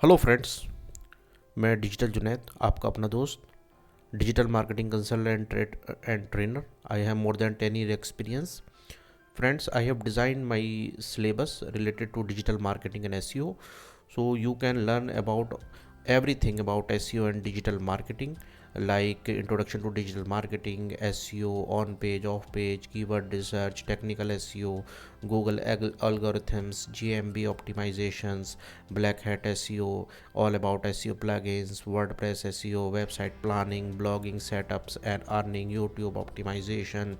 Hello friends, मैं digital Junaid आपका अपना दोस्त, digital marketing consultant and trainer. I have more than 10 year experience. Friends, I have designed my syllabus related to digital marketing and SEO, so you can learn about everything about SEO and digital marketing, like introduction to digital marketing, SEO, on page, off page, keyword research, technical SEO, Google algorithms, GMB optimizations, black hat SEO, all about SEO plugins, WordPress SEO, website planning, blogging setups and earning, YouTube optimization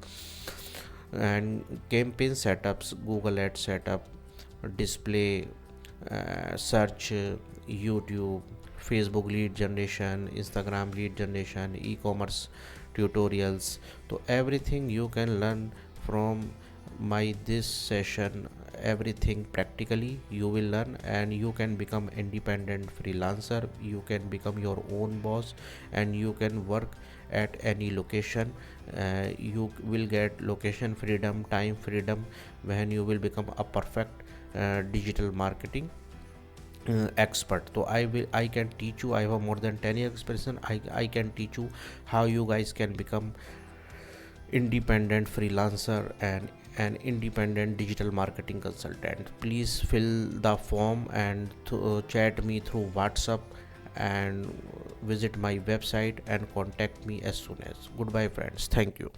and campaign setups, Google ad setup, display, search, YouTube, Facebook lead generation, Instagram lead generation, e-commerce tutorials. So everything you can learn from my this session, everything practically you will learn, and you can become independent freelancer, you can become your own boss, and you can work at any location. You will get location freedom, time freedom, when you will become a perfect digital marketing expert. So I can teach you. I have more than 10 years experience. I can teach you how you guys can become independent freelancer and an independent digital marketing consultant. Please fill the form and chat me through WhatsApp and visit my website and contact me as soon as. Goodbye friends, thank you.